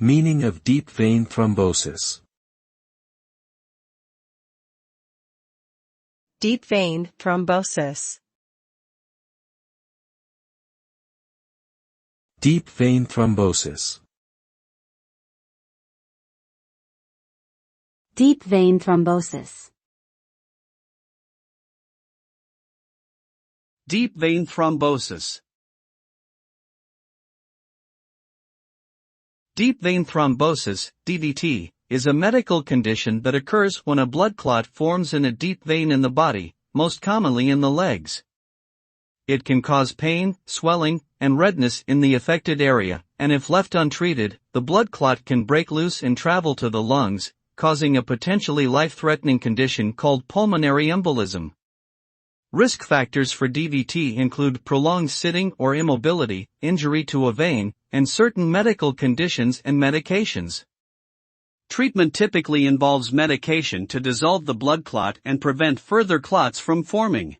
Meaning of deep vein thrombosis. Deep vein thrombosis. Deep vein thrombosis. Deep vein thrombosis. Deep vein thrombosis. Deep vein thrombosis, DVT, is a medical condition that occurs when a blood clot forms in a deep vein in the body, most commonly in the legs. It can cause pain, swelling, and redness in the affected area, and if left untreated, the blood clot can break loose and travel to the lungs, causing a potentially life-threatening condition called pulmonary embolism. Risk factors for DVT include prolonged sitting or immobility, injury to a vein, and certain medical conditions and medications. Treatment typically involves medication to dissolve the blood clot and prevent further clots from forming.